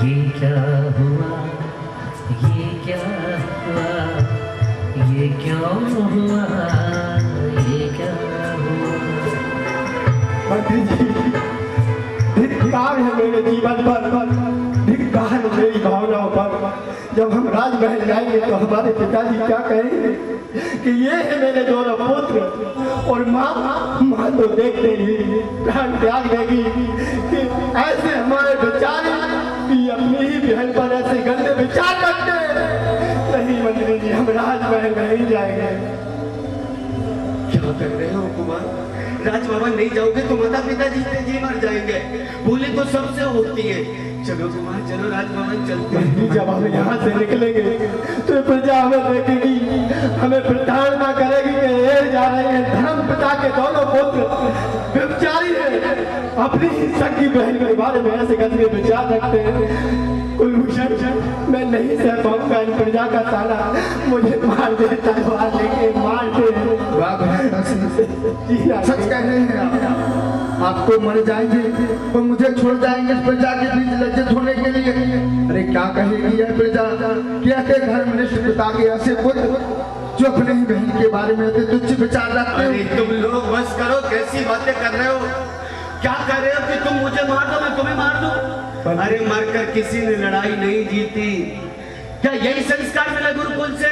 ये क्या हुआ, ये क्या हुआ, ये क्यों हुआ, ये क्या हुआ। मंत्री जी, धिक्कार है मेरे जीवन पर, धिक्कार है मेरी भावनाओं पर। जब हम राजमहल जाएंगे तो हमारे पिताजी क्या कहेंगे कि ये है मेरे दोनों पुत्र, और माँ तो देखते ही प्राण त्याग देगी कि ऐसे हमारे बेचारे कि अपनी ही बहन पर ऐसे गंदे विचार रखते हैं। नहीं मंत्री जी, हम राजमहल नहीं जाएंगे। क्या कर रहे हो कुमार? राजभवन नहीं जाओगे तो माता पिता जी मर जाएंगे। भूले तो सबसे होती है। चलो कुमार, चलो राजभवन चलते हैं। जब हम यहाँ से निकलेंगे तो प्रजा हमें देखेगी, हमें प्रताड़ना करेगी कि ये जा रहे हैं धर्म पिता के दोनों पुत्र व्यभिचारी है, अपनी ही सगी बहन के बारे में ऐसे गंदे विचार रखते हैं। कुलभूषण, मैं नहीं सह पाऊंगा इन प्रजा का ताना, मुझे मार दे, तलवार लेके मार दे। सच कह रहे हैं आपको मर जाएंगे और मुझे छोड़ जाएंगे इस प्रजा के बीच लज्जित होने के लिए। अरे क्या कहेगी यह प्रजा? क्या के घर मनुष्य पिता के ऐसे पुत्र जो अपने ही बहन के बारे में तुच्छ विचार रखते हो। तुम लोग बस करो, कैसी बातें कर रहे हो? क्या कर रहे हो कि तुम मुझे मार दो, मैं तुम्हें मार दूं? अरे मरकर किसी ने लड़ाई नहीं जीती। क्या यही संस्कार मिला गुरुकुल से?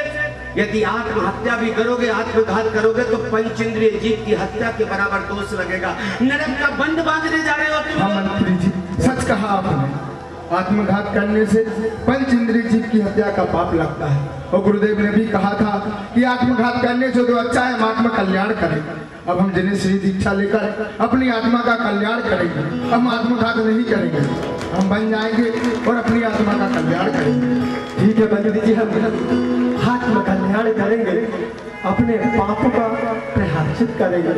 यदि आत्महत्या भी करोगे, आत्मघात करोगे तो पंचेंद्रिय जीव की हत्या के बराबर दोष लगेगा। नरक का बंद बांधने जा रहे हो तुम। हाँ मंत्री जी, सच कहा आपने। आत्मघात करने से पंचेंद्रिय जीव की हत्या का पाप लगता है, और गुरुदेव ने भी कहा था कि आत्मघात करने से तो अच्छा है हम आत्मा कल्याण करेंगे। अब हम जिन्हें श्री दीक्षा लेकर अपनी आत्मा का कल्याण करेंगे, हम आत्मघात नहीं करेंगे, हम बन जाएंगे और अपनी आत्मा का कल्याण करेंगे। ठीक है मंत्री जी, हम आत्म कल्याण करेंगे, अपने पापों का प्रायश्चित करेंगे।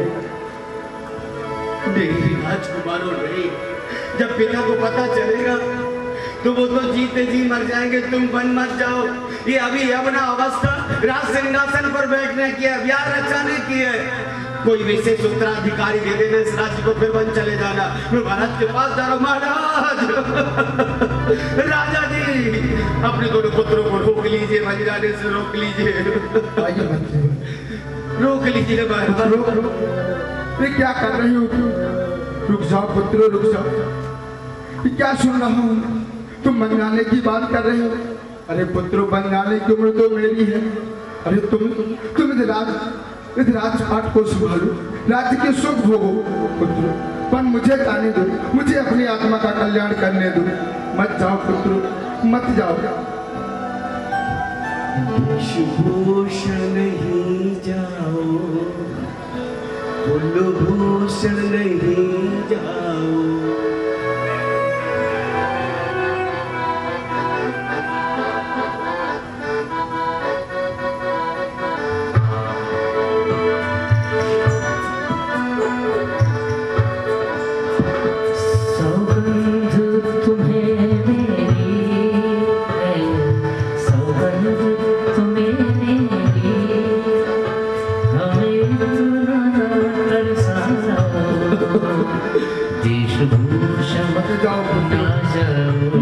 नहीं राजकुमारों नहीं, जब पिता को पता चलेगा तो वो तो जीते जी मर जाएंगे, तुम बन मत जाओ। ये अभी अपना अवस्था राज सिंहासन पर बैठने की है, ब्याह रचाने की है। कोई विशेष उत्तराधिकारी दे देना इस राज्य को, फिर वन चले जाना। महाराज के पास जा रहा हूं। महाराज, राजा जी, अपने दोनों पुत्रों को रोक लीजिए, वहीं जाने से रोक लीजिए, रोक लीजिए महाराज। ये क्या कर रही हो? रुक जाओ पुत्रो, रुक जाओ। ये क्या सुन रहा हूँ? तुम बन जाने की बात कर रहे हो? अरे पुत्रो, बन जाने की उम्र तो मेरी है। अरे तुम इस राजपाट को संभालो, राज्य के सुख भोगो पुत्रो, पर मुझे जाने दो, मुझे अपनी आत्मा का कल्याण करने दो। मत जाओ पुत्रो, मत जाओ। भूषण नहीं जाओ, कुलभूषण नहीं जाओ।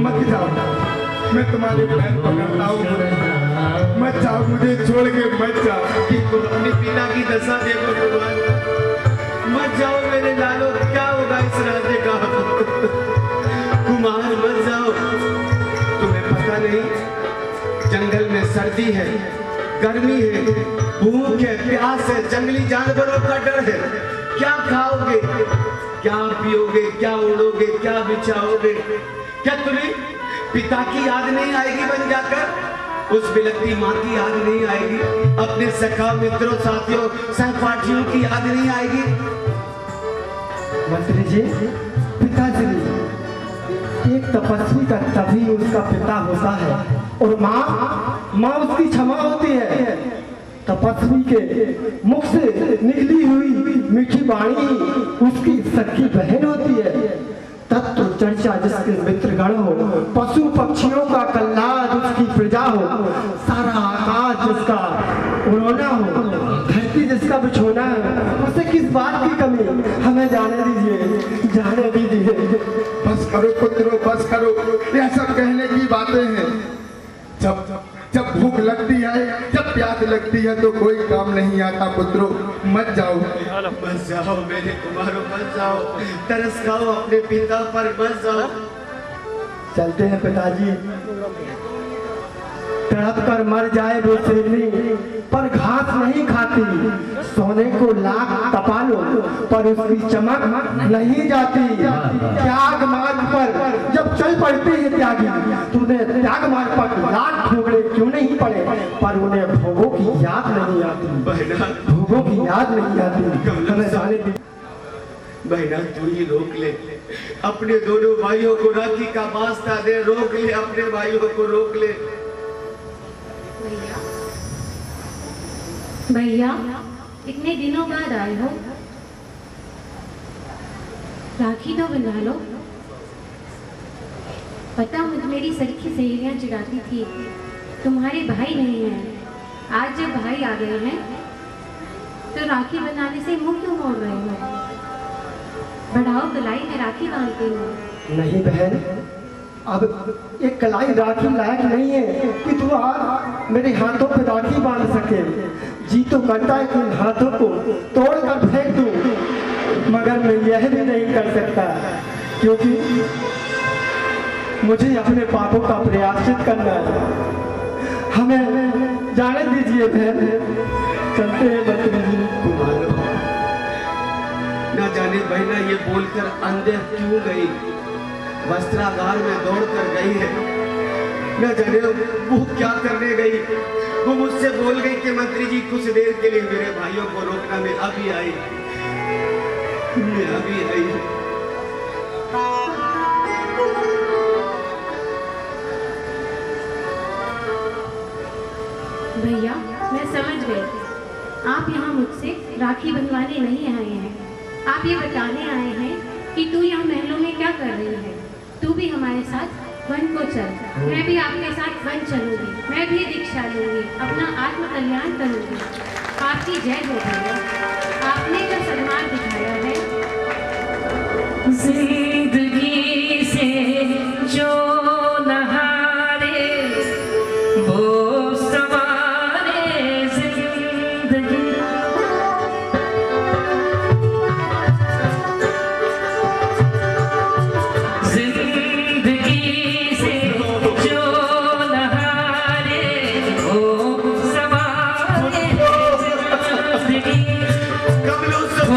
मत जाओ, मैं तुम्हारे पैर पकड़ता हूँ। मत जाओ, मुझे छोड़ के मत जाओ। अपने पिता की दशा देखो भगवान, मत जाओ मेरे लालो, क्या होगा इस राज्य का? कुमार मत जाओ। तुम्हें पता नहीं, जंगल में सर्दी है, गर्मी है, भूख है, प्यास है, जंगली जानवरों का डर है। क्या खाओगे, क्या पियोगे, क्या उड़ोगे, क्या बिछाओगे? क्या तुम्हें पिता की याद नहीं आएगी बन जाकर? उस बिलखती माँ की याद नहीं आएगी? अपने सखा मित्रों, साथियों, सहपाठियों की याद नहीं आएगी? मंत्री जी, पिताजी, एक तपस्वी का तभी उसका पिता होता है, और माँ उसकी क्षमा होती है। तपस्वी के मुख से निकली हुई मीठी वाणी उसकी सखी बहन होती है। तत्व चर्चा जिसके मित्रगण हो, पशु पक्षियों का कल्याण उसकी प्रजा हो, सारा आकाश जिसका उड़ोना हो, धरती जिसका बिछोना है, उसे किस बात की कमी? हमें जाने दीजिए, जाने दीजिए। बस करो पुत्रो, बस करो। यह सब कहने की बातें हैं। जब जब भूख लगती है, जब प्यास लगती है तो कोई काम नहीं आता। पुत्रों मत जाओ, मत जाओ मेरे कुमारों, मत जाओ, तरस खाओ अपने पिता पर, मत जाओ। चलते हैं पिताजी। तड़प कर मर जाए वो शेरनी, पर घास नहीं खाती। सोने को लाख तपा लो, पर उसकी चमक नहीं जाती। त्याग मार्ग पर जब चल पड़ती है त्यागी, तूने त्याग मार्ग पर लाख ठोकरे क्यों नहीं पड़े, पर उन्हें भोगों की याद नहीं आती। भोगों की याद नहीं आती। हमें जाने दी। बहना तू ही रोक ले, अपने दोनों भाइयों को राखी का वास्ता दे, रोक ले, अपने भाइयों को रोक ले। भैया इतने दिनों बाद आए हो, राखी तो बंधा लो। पता मुझे मेरी सखी सहेलियां चिढ़ाती थी तुम्हारे भाई नहीं हैं। आज जब भाई आ गए हैं तो राखी बनाने से मुंह क्यों मोड़ रहे हो? बढ़ाओ कलाई में राखी बांधते हो। नहीं बहन, अब एक कलाई राखी लायक नहीं है कि तू आज मेरे हाथों पे राखी बांध सके। जी तो करता है कि इन हाथों को तोड़ कर फेंक दूं, मगर मैं यह भी नहीं कर सकता, क्योंकि मुझे अपने पापों का प्रायश्चित करना है। हमें जाने दीजिए बहन, चलते हैं बकरी जी। न जाने बहना ये बोलकर अंधे क्यों गई, वस्त्रागार में दौड़ कर गई है। न जाने वो क्या करने गई। वो मुझसे बोल गई कि मंत्री जी कुछ देर के लिए मेरे भाइयों को रोकना, मैं अभी आई, मैं अभी आई। भैया मैं समझ गई, आप यहाँ मुझसे राखी बंधवाने नहीं आए हैं। आप ये बताने आए हैं कि तू यहाँ महलों में क्या कर रही है। तू भी हमारे साथ वन को चल, मैं भी आपके साथ वन चलूंगी। मैं भी दीक्षा लूंगी, अपना आत्म कल्याण करूंगी। आपकी जय हो भैया, आपने जो सन्मान दिखाया है। जिंदगी से जो नहारे वो सवारे जिंदगी। जिंदगी से जो नहारे वो सवारे जिंदगी। कमलों से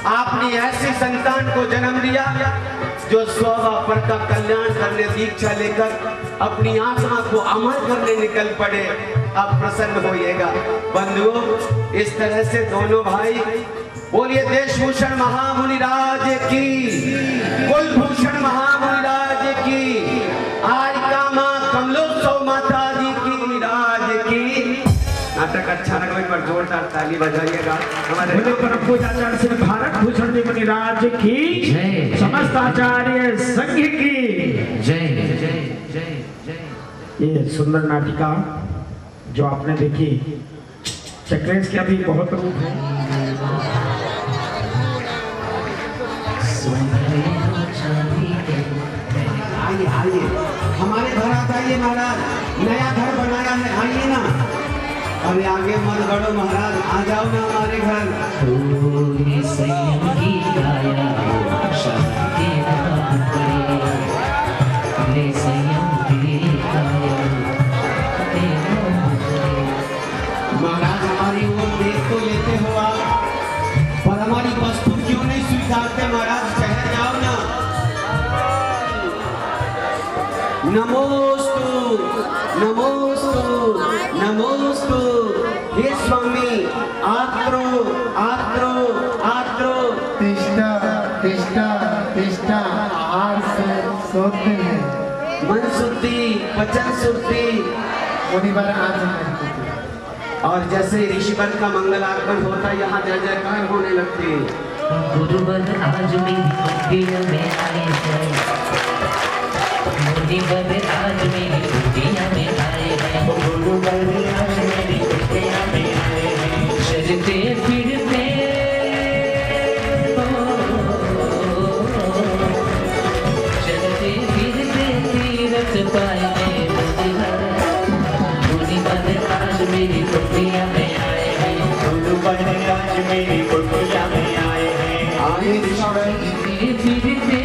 आपने ऐसी संतान को जन्म दिया जो स्वभाव का कल्याण करने दीक्षा लेकर अपनी आत्मा को अमर करने निकल पड़े। अब प्रसन्न होइएगा बंधुओं, इस तरह से दोनों भाई बोलिए देशभूषण महामुनि राज की, कुलभूषण महामुनि राज की, आज का मां कमलोत्सव माता जी की राज की। नाटक अच्छा लगा, एक बार जोरदार ताली बजाइएगा। हमारे परम पूजाचार्य श्री भारत भूषण जी मुनि राज की जय, समस्त आचार्य संघ की जय जय जय जय। ये सुंदर नाटिका जो आपने देखी, चक्रेश के अभी बहुत रूप है। आइए आइए हमारे घर आ जाइए महाराज, नया घर बनाया है, आइए ना। अरे आगे मत बढ़ो महाराज, आ जाओ ना हमारे घर। महाराज हमारी ओर देख तो लेते हो आप, पर हमारी वस्तु क्यों नहीं स्वीकारते महाराज? ठहर जाओ ना। नमोस्तु नमोस्तु नमोस्तु। हे स्वामी आत्रो आत्रो आत्रो। तिष्ठा तिष्ठा तिष्ठा, आहार से सोते हैं। मन शुद्धि बचन सुनती मुनिवर आज मैं और जैसे ऋषिवर का मंगलार्पण होता यहाँ जय जयकार होने लगती। गुरुवर आज मेरी कुटिया में आए हैं, मुनिवर आज मेरी कुटिया में आए हैं, गुरुवर आज मेरी कुटिया में आए हैं। चलते फिरते चलते फिरते तीरथ पाएंगे मुनिवर आज मेरी कुटिया में आए हैं, गुरुवर आज मेरी कुटिया में आए हैं। आगे चलते फिरते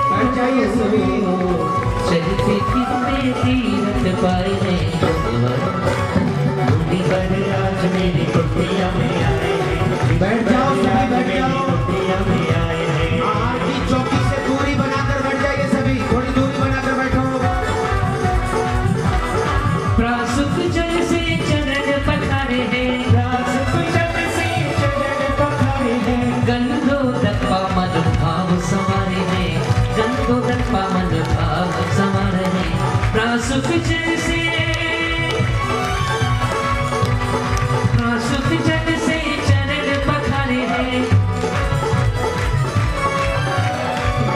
बैठ जाइए सभी। चलते फिरते तीरथ पाए हैं मुनिवर आज मेरी कुटिया में आए हैं, बैठ जाओ सभी, बैठ जाओ। कुटिया में आए हैं। आहार की चौकी से दूरी बनाकर बैठ जाइए सभी, थोड़ी दूरी बनाकर बैठो। प्रासुक जल से चरण पखारे हैं, प्रासुक जल से चरण पखारे हैं, गंधोदक पावन भाव संवारे हैं, गंधोदक पावन भाव संवारे हैं। प्रासुक जल से चरण पखारे हैं,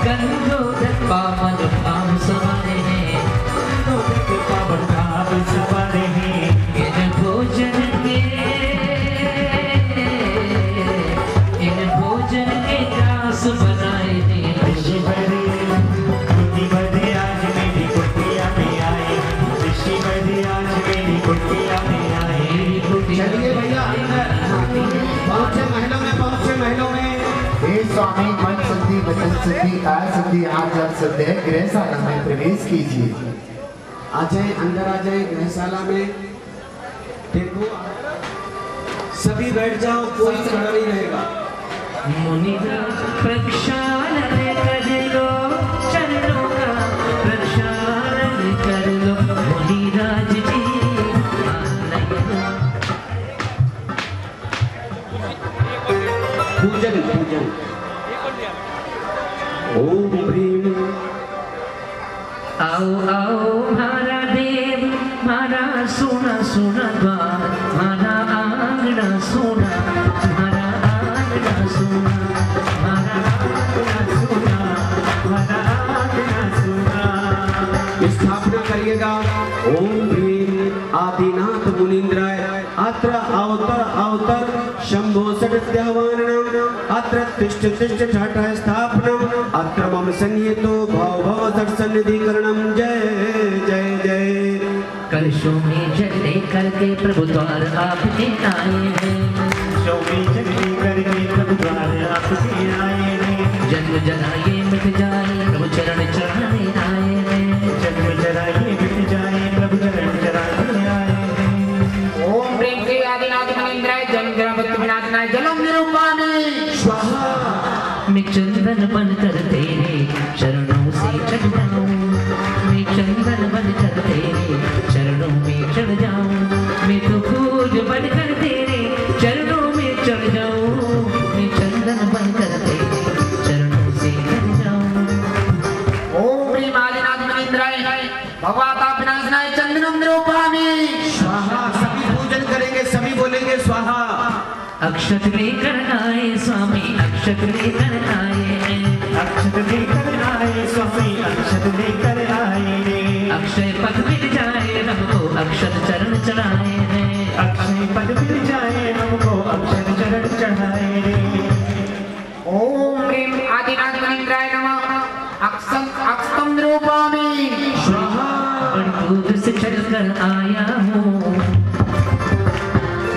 गंधोदक पावन भाव संवारे हैं, गंधोदक पावन भाव संवारे हैं। इन भोजन के दास बनाए हैं, ऋषिवर आज मेरी कुटिया में आए, ऋषिवर आज मेरी कुटिया में आए। चलिए भैया अंदर पहुंचे, महलों में पहुंचे, महलों में। हे स्वामी मन सिद्धि वचन सिद्धि काय सिद्धि आज आप सदैव गृहशाला में प्रवेश कीजिए। आ जाए, अंदर आ जाए गृहशाला में। देखो सभी बैठ जाओ, कोई खड़ा नहीं रहेगा। मुनिराज प्रक्षालन कर लो, चरणों का प्रक्षालन कर लो, मुनिराज जी पूजन पूजन। ओम ह्रीं। आओ आओ मारा देव, मारा सोना सोना द्वार, मारा आंगना सोना, मारा आंगना सोना, मारा आंगना सोना, मारा आंगना सोना। स्थापना करिएगा। ओम ह्रीं आदिनाथ मुनीन्द्राय अत्र अवतर अवतर शंभो सदत्यावानम अत्र तिष्ठ तिष्ठ ठाठ स्थापनम अत्र मम सन्निहितो भव भव दर्शनिधिकरणम। जय जय जय। कलशों में जल लेकर के प्रभु द्वार आपके आए हैं, कलशों में जल लेकर के प्रभु द्वार आपके आए हैं। जन्म जलाए मिट जाए प्रभु चरण चढ़ाने आए हैं, जन्म जलाए मिट जाए प्रभु चरण चढ़ाने आए हैं। ओम प्रेम से आदिनाथ मुनीन्द्राय जल गणपति विनाशनाय जलम निरूपामि स्वाहा। मैं चंदन बनकर तेरे चरणों से चढ़ जाऊं, मैं चंदन बनकर तेरे चरणों में चढ़ जाऊं, मैं तो फूल बनकर तेरे चरणों में चढ़ जाऊं, मैं चंदन बनकर तेरे चरणों से चढ़ जाऊं। ओम प्रेम आदिनाथ मुनीन्द्राय भगवता विनाशनाय चंदनम निरूपामि स्वाहा। सभी पूजन करेंगे, सभी बोलेंगे स्वाहा। अक्षत लेकर आए स्वामी, अक्षत लेकर आए हैं, अक्षत लेकर आए स्वामी, अक्षत लेकर आए हैं। अक्षय पद मिल जाए हमको अक्षत चरण चढ़ाए हैं, अक्षय पद मिल जाए हमको अक्षत चरण चढ़ाए हैं। ओम प्रेम आदिनाथ मुनीन्द्राय नमः अक्षतम निरूपामि स्वाहा। बड़ी दूर से चलकर आया हूँ,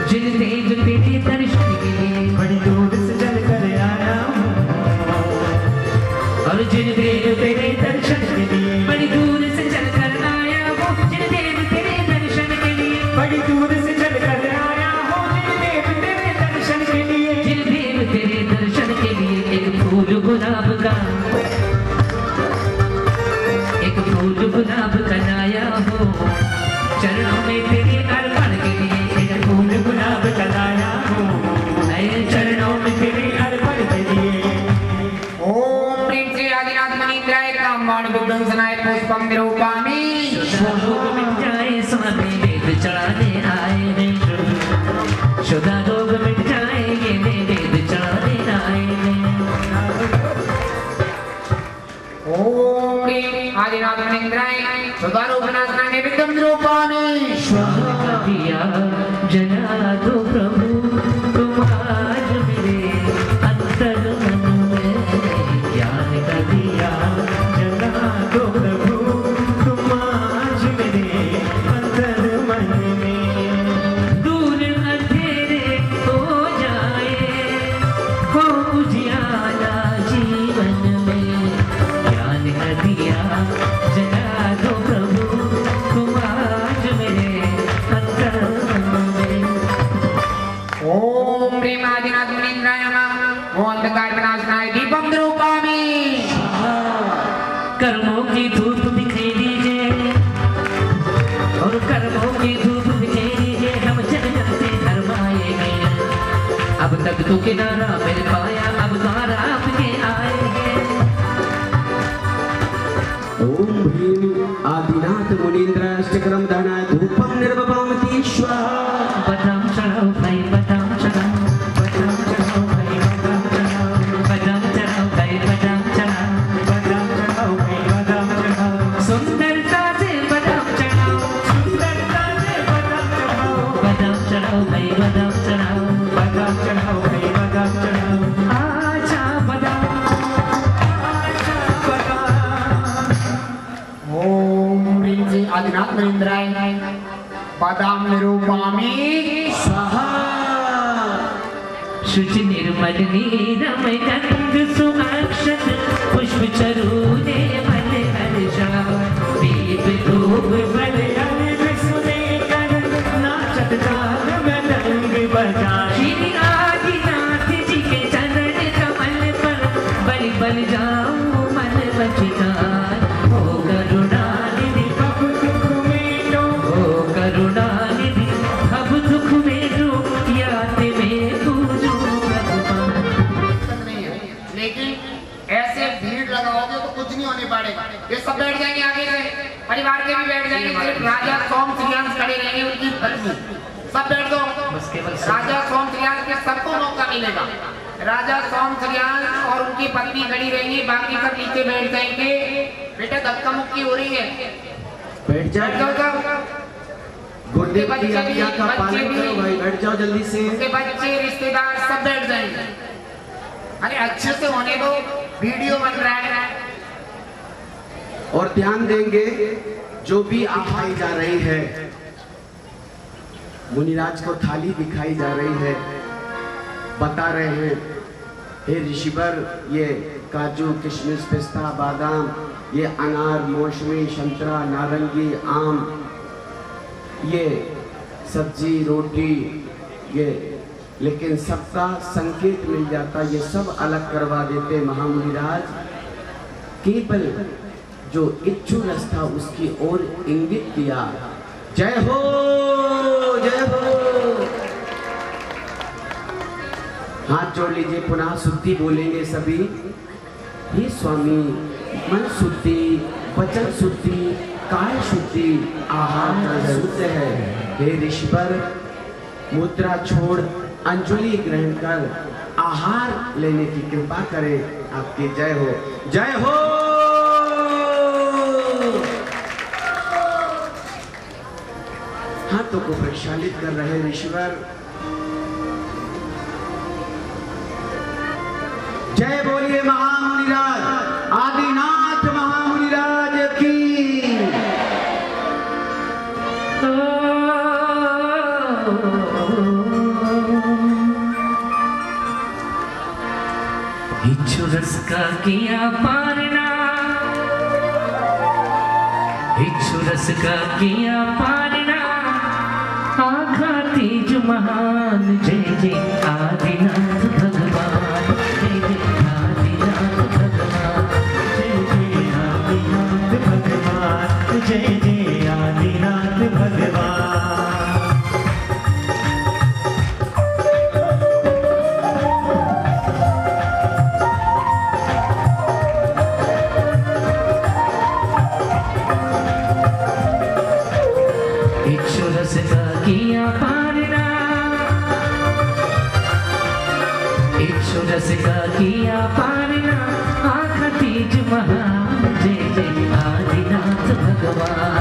जिन देव तेरे दर्शन के लिए बड़ी दूर से चलकर आया हूँ, और जिन देव तेरे दर्शन के लिए बड़ी दूर से चलकर आया हूँ, जिन देव तेरे दर्शन के लिए बड़ी दूर से चलकर आया हूँ, जिन देव तेरे दर्शन के लिए, जिन देव तेरे दर्शन के लिए एक फूल गुलाब का, एक फूल गुलाब का लाया हूँ, चरणों में तेरे अर्पण के लिए एक फूल गुलाब का लाया हूँ, नए चरणों में तेरे अर्पण के लिए। ओम प्रेम से आदिनाथ मुनीन्द्राय कामवाण विध्वंसनाय पुष्पम निरूपामि स्वरूपनाशनाय विद्यं निरूपामि स्वाहा दिया जला दो प्रभु तुम आज मेरे अंतर मन में ज्ञान का दिया जला दो प्रभु तुम आज मेरे अंतर मन में दूर अंधेरे हो जाए हो उजियारा जीवन में ज्ञान का दिया जला दो प्रभु तुम आज मेरे अंतर मन में। ओम ह्रीं आदिनाथ मुनीन्द्राय नमः ओम अंधकार विनाशनाय दीपं निरूपामि कर्मों की धूप दिखाई दीजिए और कर्मों की धूप दिखाई दीजिए हम जन जन से धर्म आएंगे अब तक तो किनारा मिल पाया अब द्वार आपके आएंगे। ओम ह्रीं आदिनाथ मुनीन्द्राष्टकरं दानाय धूपं निर्वपामि स्वाहा। बदाम चढ़ाओ भाई बदाम चढ़ाओ बदाम चढ़ाओ भाई बदाम चढ़ाओ बदाम चढ़ाओ भाई बदाम चढ़ाओ बदाम चढ़ाओ भाई बदाम चढ़ाओ सुंदरता से बदाम चढ़ाओ सुंदरता से बदाम चढ़ाओ बदाम चढ़ाओ भाई बदाम चढ़ाओ बदाम चढ़ाओ भाई बदाम चढ़ाओ आजा बदाम आजा बदाम। ओम ह्रीं आदिनाथ मुनीन्द्राय बादाम निरूपामि स्वाहा। शुचि निर्मल नीरम गंध सुअक्षत पुष्प चरूने मन हर्षा दीप धूप बल अंग सुने कर नाचत ताल मृदंग बजा श्री आदिनाथ जी के चरण कमल पर बलि बल जाऊं मन बचितार हो करुणानिधि अब दुख मेरो हो करुणानिधि अब दुख मेरो याद में पूजो भगवान। नहीं है लेकिन ऐसे भीड़ लगाओगे तो कुछ नहीं होने पाएगा। ये सब बैठ जाएंगे आगे से परिवार के भी बैठ जाएंगे सिर्फ राजा सोम श्रीयांश खड़े रहेंगे उनकी पत्नी सब बैठ दो राजा सोम श्रीयांश के सबको मौका मिलेगा। राजा सोम श्रीयांश और उनकी पत्नी खड़ी रहेंगी बाकी सब नीचे बैठ जाएंगे। बेटा धक्का मुक्की हो रही है बैठ जाओ सब गुरुदेव की आज्ञा का पालन करो भाई बैठ जाओ जल्दी से। उनके बच्चे रिश्तेदार सब बैठ जाएंगे। अरे अच्छे से होने दो वीडियो बन रहा है। और ध्यान देंगे जो भी आवाज जा रही है मुनिराज को थाली दिखाई जा रही है बता रहे हैं हे ऋषिवर ये काजू किशमिश पिस्ता बादाम ये अनार मौसमी संतरा नारंगी आम ये सब्जी रोटी ये लेकिन सबका संकेत मिल जाता ये सब अलग करवा देते महामुनिराज। केवल जो इच्छु रस था उसकी ओर इंगित किया। जय हो जय हो। हाथ जोड़ लीजिए पुनः शुद्धि बोलेंगे सभी। हे स्वामी मन शुद्धि वचन शुद्धि काय शुद्धि आहार शुद्ध है। हे ऋषिवर मुद्रा छोड़ अंजलि ग्रहण कर आहार लेने की कृपा करें। आपकी जय हो जय हो। हाथों को प्रक्षालित कर रहे ऋषिवर। जय बोलिए महामुनिराज आदिनाथ महामुनिराज की। इच्छु रस का किया पारना इच्छु रस का किया पारना आखा तेज महान जय जय आदिनाथ भगवान जय जय आदिनाथ भगवान जय जय आदिनाथ भगवान जय जय आदिनाथ भगवान। इच्छु रस का किया पारना इच्छु रस का किया पारना आखा तीज महान जय जय आदिनाथ भगवान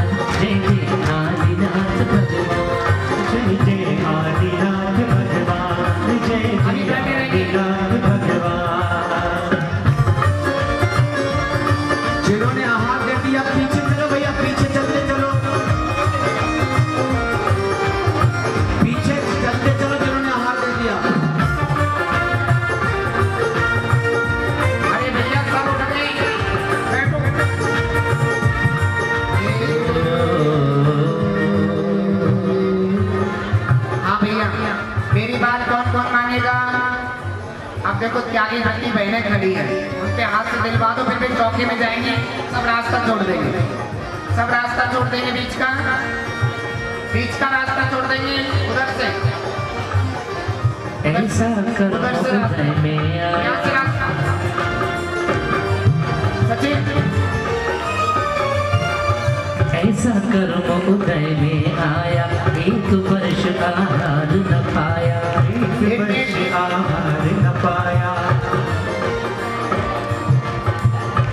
उनके आगे नंदी बहनें खड़ी है, उनके हाथ से दिलवा दो, फिर वे चौके में जाएंगे, सब रास्ता छोड़ देंगे, सब रास्ता छोड़ देंगे, बीच का रास्ता छोड़ देंगे, उधर से ऐसा करो उदय में यहाँ से रास्ता सचिन ऐसा कर्म उदय में आया, एक वर्ष आहार न पाया, एक वर्ष आहार न पाया।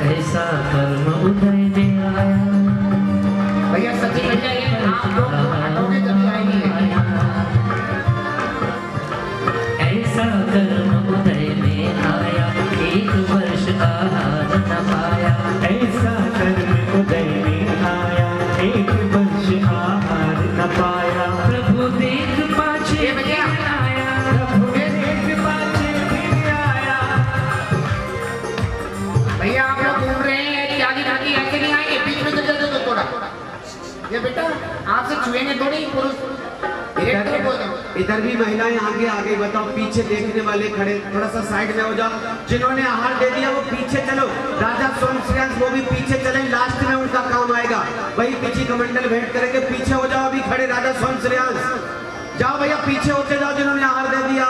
ऐसा कर्म उदय में आया, भैया सचिन भैया ये आप लोग हटोगे जब आएंगे। ऐसा कर्म उदय में आया, एक वर्ष आहार न पाया। ऐसा कर्म उदय में आया, एक वर्ष आहार न पाया। प्रभु देख पाछे भैया आया, प्रभु देख पाछे फिर आया। भैया आप लोग घूम रहे हैं, त्यागी ढाकी ऐसे नहीं आएंगे, बीच में तो दे दो थोड़ा। ये बेटा आपसे छुएंगे थोड़ी पुरुष। इधर भी महिलाएं आगे आगे, बताओ पीछे देखने वाले खड़े, थोड़ा सा साइड में हो जाओ। जिन्होंने आहार दे दिया वो पीछे चलो, राजा सोमश्रेयांश वो भी पीछे चले, लास्ट में उनका काम आएगा। वही पीछे कमंडल भेंट करेंगे, पीछे हो जाओ, अभी खड़े राजा सोमश्रेयांश, जाओ भैया पीछे होते जाओ जिन्होंने आहार दे दिया।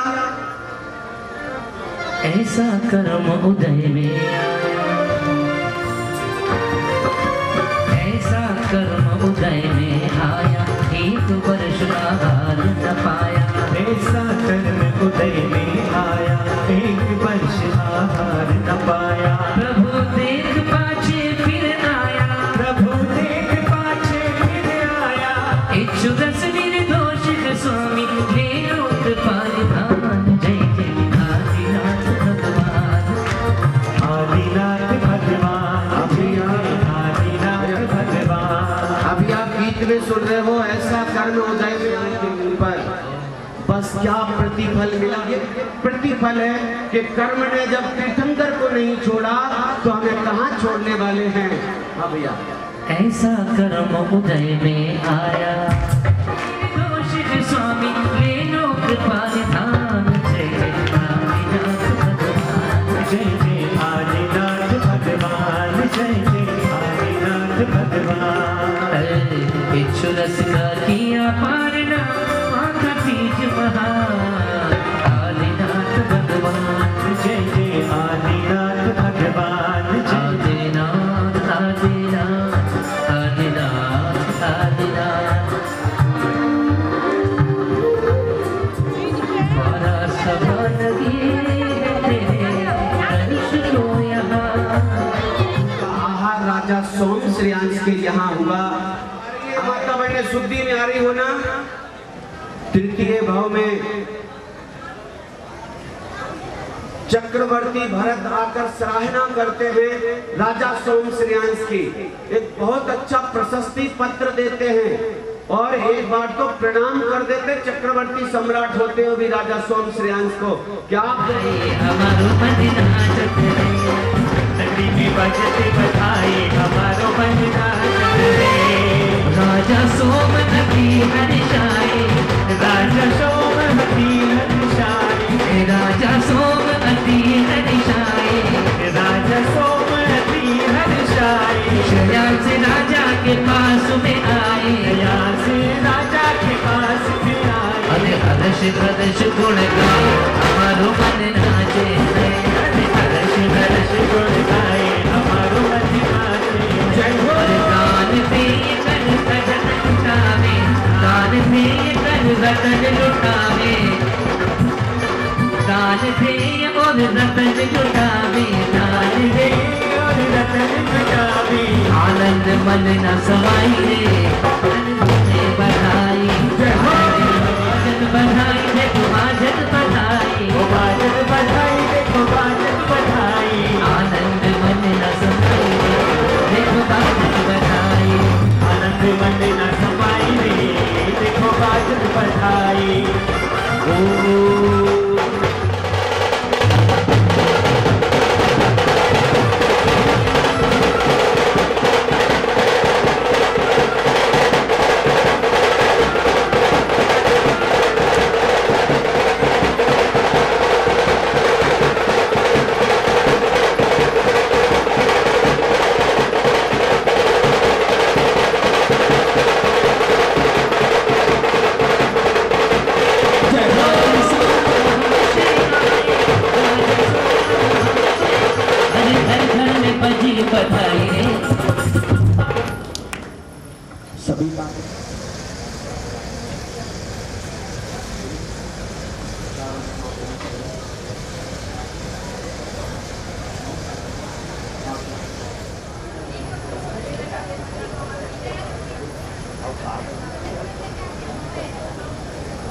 ऐसा कर्म उदय में आया, ऐसा कर्म उदय में आया, एक वर्ष आहार न पाया। ऐसा कर्म उदय में आया, एक वर्ष आहार न पाया। प्रभु देख पाछे फिर आया, प्रभु देख पाछे फिर आया। इच्छु रस निर्दोष स्वामी ले लोक परिधान, जय जय आदिनाथ भगवान, आदिनाथ भगवान, आदिनाथ भगवान। अभी आप गीत में सुन रहे हो, ऐसा कर्म हो जाए के ऊपर बस क्या प्रतिफल मिला। ये प्रतिफल है कि कर्म ने जब तीर्थंकर को नहीं छोड़ा तो हमें कहाँ छोड़ने वाले हैं। हाँ भैया ऐसा कर्म उदय में आया, दोषित स्वामी ले लो कृपा निधान, जय जय आदिनाथ भगवान, जय जय आदिनाथ भगवान, जय जय आदिनाथ भगवान। इच्छु रस का किया पारना, आका तीज महान, आदिनाथ भगवान, जय जय आदिनाथ भगवान, आदिनाथ आदिनाथ आदिनाथ आदिनाथ। हमारा सभा लगी तेरे दर्श को यहाँ। आहार राजा सोमश्रेयांश के यहाँ हुआ। माता बहने शुद्धि में आ रही हो ना, तृतीय भाव में चक्रवर्ती भरत आकर सराहना करते हैं राजा सोमश्रेयांश की, एक बहुत अच्छा प्रशस्ति पत्र देते हैं और एक बार तो प्रणाम कर देते, चक्रवर्ती सम्राट होते हुए भी राजा सोमश्रेयांश को। क्या हमारो मदीना में बजते बधाई, हमारो मदीना राजा सोमवती हर्षाए, राजा सोमवती हर्षाए, राजा सोमवती हर्षाए, राजा सोमवती हर्षाए। श्रेयांश राजा के पास में आए, श्रेयांश राजा के पास में आए। अरे हर्ष हर्ष गुण गाए, हमारो मन नाचे, अरे हर्ष हर्ष गुण गाए, हमारो मन नाचे। जय हो दान पे कर रतन लुटावे, दान पे कर रतन लुटावे, दान दे और रतन लुटावे, दान दे और रतन लुटावे। आनंद मन न समाई रे, आनंद बधाई, बाजन बधाई देखो बाजन बधाई, बाजन बधाई देखो बाजन बधाई। आनंद मन न समाई रे, देखो बाजन बधाई, आनंद मन न समाई रे, देखो बाजन बधाई। ओ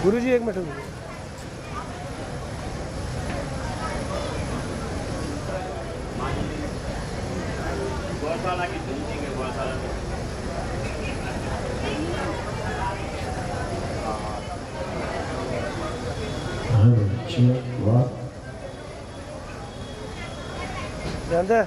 गुरुजी एक मिनट रुकिए। ध्यान दे।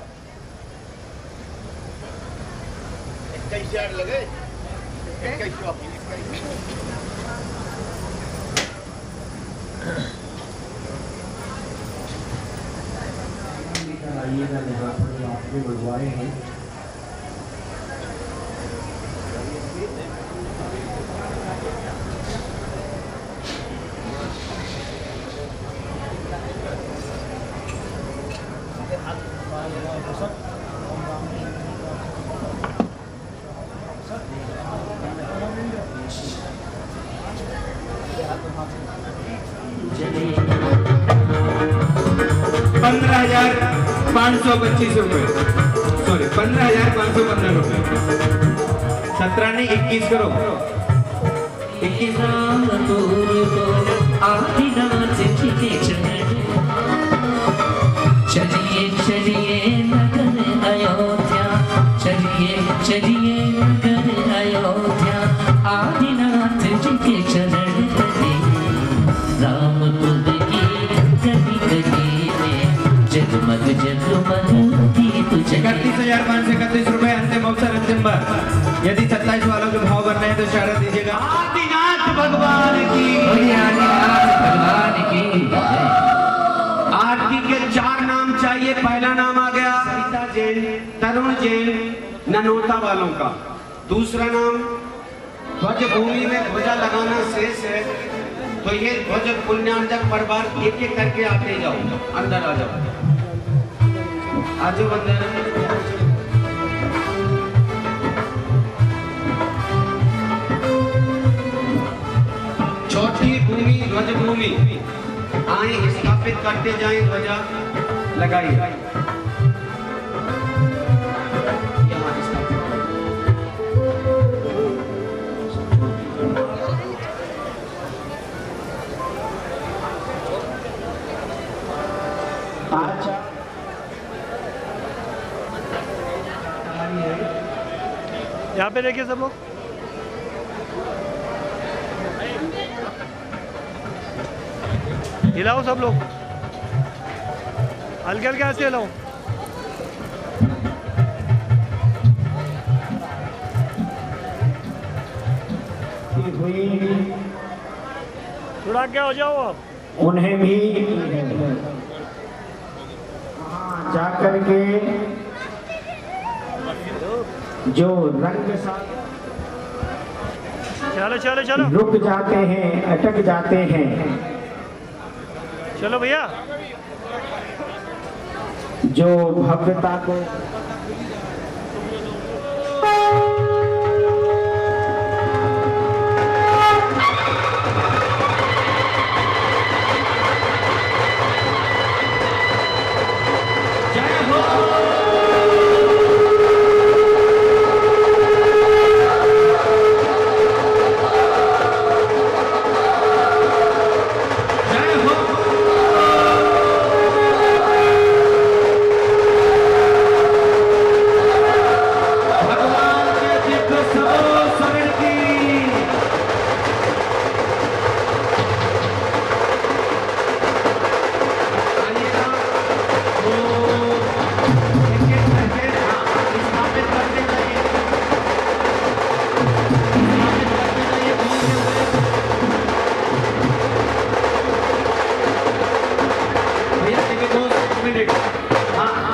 आइएगा यहाँ पर आपने बुलवाए हैं। ₹15,525 सॉरी 15,515 रुपए। 17 नहीं 21 करो। 21 चलिए चलिए नगर अयोध्या, चलिए चलिए नगर अयोध्या, आदिनाथ जी के चरण तले, राम पुर की गली गली में जगमग जगमग दीप जले। 31,531 रुपए अंतिम अवसर, अंतिम बार। यदि 27 वालों के भाव करना है तो इशारा दीजिएगा। आदिनाथ भगवान की, आदिनाथ भगवान की। आरती के 4 नाम चाहिए। पहला नाम आ गया सरिता जैन, तरुण जैन, ननोता वालों का। दूसरा नाम ध्वज भूमि में ध्वजा लगाना शेष है, तो ये ध्वज पुण्यार्जक परिवार एक एक करके आते जाओ, अंदर आ जाओ, आज अंदर। चौथी भूमि ध्वज भूमि आए स्थापित करते जाएं, ध्वजा लगाइए। यहाँ स्थापित यहाँ पे देखिए सब लोग। हिलाओ सब लोग, हल्के हल्के हाथ से हिलाओ। थोड़ा क्या हो जाओ आप। उन्हें भी जाकर के जो रंग साथ चलो चलो चलो रुक जाते हैं, अटक जाते हैं, चलो भैया। जो भव्यता को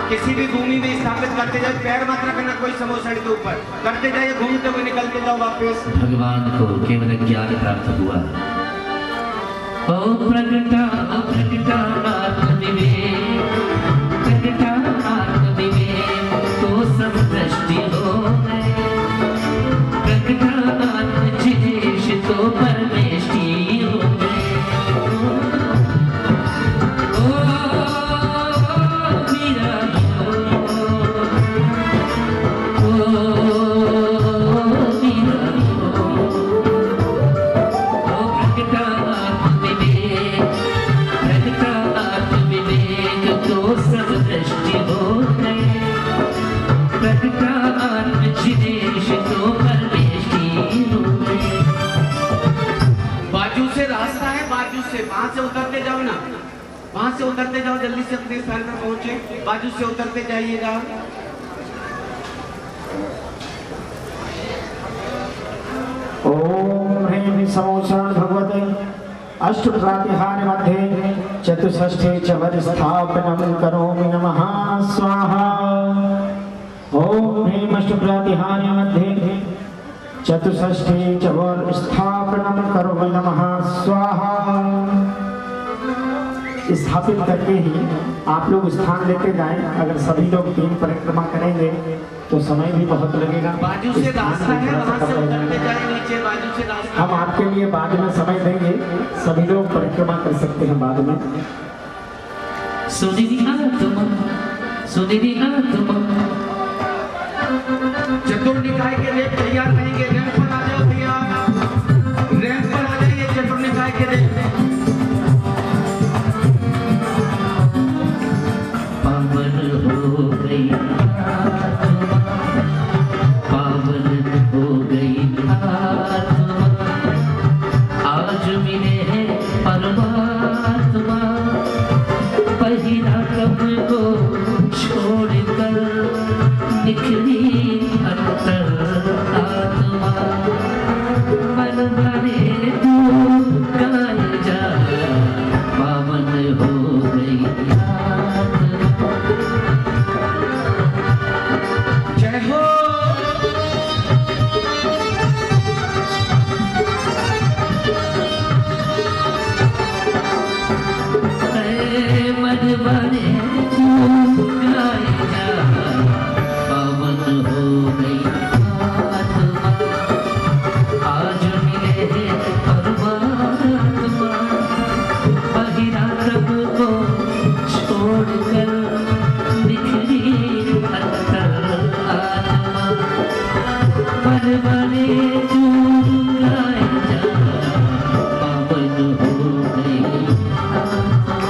किसी भी भूमि में स्थापित करते जाए, पैर मत रखना कोई समोसड़ के ऊपर, करते जाइए, घूमते हुए निकलते जाओ वापस। भगवान को केवल ज्ञान प्राप्त हुआ। ओ प्रगटा आत्मविवेक, प्रगटा आत्मविवेक, तो सब दृष्टि हो गए, प्रगटा वहां से उतरते जाओ ना, वहां से उतरते जाओ, जल्दी से अपने स्थान पर पहुंचे, बाजू से उतरते जाइएगा। ओम ह्रीं समोषण भगवते अष्टप्रातिहार्य मध्ये चतुष्षष्ठे च वरस्थापनं करोमि नमः स्वाहा। ओम ह्रीं अष्टप्रातिहार्य मध्ये चतुष्षष्ठे च वरस्थापनं करोमि नमः स्वाहा। स्थापित करके ही आप लोग स्थान लेते जाएं। अगर सभी लोग 3 परिक्रमा करेंगे तो समय भी बहुत लगेगा। बाजू से रास्ता है, वहां से उतरते जाए नीचे, बाजू से रास्ता। हम आपके लिए बाद में समय देंगे, सभी लोग परिक्रमा कर सकते हैं बाद में। चतुर्निकाय के लिए तैयार रहेंगे, रैंप पर आ जाओ भैया, रैंप पर आ जाइए चतुर्निकाय के लिए। पावन हो गई आत्मा, पावन हो गई आत्मा, आज मिले हैं परमात्मा, पहिरा कब को छोड़कर निखरी अंतर आत्मा, मन भरे तू गाए जा, पावन हो गई आत्मा। जय हो। मन बने तू गाए जा, पावन हो गई आत्मा, आज मिले हैं परमात्मा, पहिरा रब को छोड़कर बिखरी अंतर आत्मा, मन बने तू गाए जा, पावन हो गई आत्मा।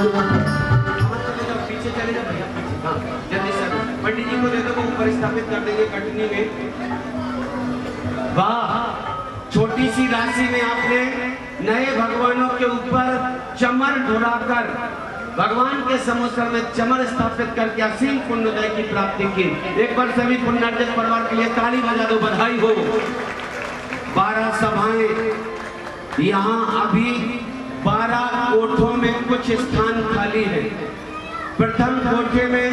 पीछे चले जाओ भैया, पीछे। हाँ जल्दी से पंडित जी को दे दो, वो ऊपर स्थापित कर देंगे कटनी में। वाह, छोटी सी राशि में आपने नए भगवानों के ऊपर चमर ढुराकर भगवान के समोसर में चमर स्थापित करके असीम पुण्योदय की प्राप्ति की। एक बार सभी पुण्यार्जन परिवार के लिए ताली बजा दो, बधाई हो। 12 सभाएं यहाँ अभी 12 कोठों में कुछ स्थान खाली है। प्रथम कोठे में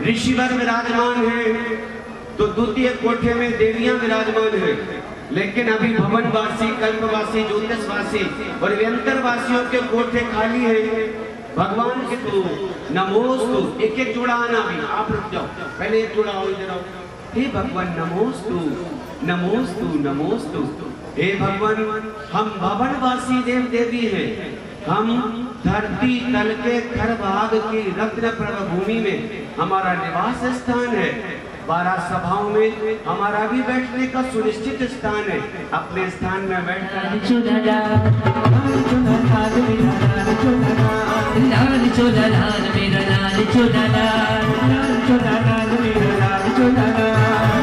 ऋषिवर विराजमान है, तो द्वितीय कोठे में देवियां विराजमान है। लेकिन अभी भवनवासी, कल्पवासी, ज्योतिषवासी और व्यंतरवासियों के कोठे खाली है। भगवान के तो नमोस्तु, एक एक जोड़ा आना भी, आप रुक जाओ, पहले एक जोड़ा आओ, इधर आओ। हे भगवान नमोस्तु नमोस्तु नमोस्तु। हे भगवान, हम भवनवासी देव देवी हैं, हम धरती तल के खरभाग की रत्न प्रभूमि में हमारा निवास स्थान है। 12 सभाओं में हमारा भी बैठने का सुनिश्चित स्थान है। अपने स्थान में बैठकर लाल चोला लाल मेरा लाल चोला लाल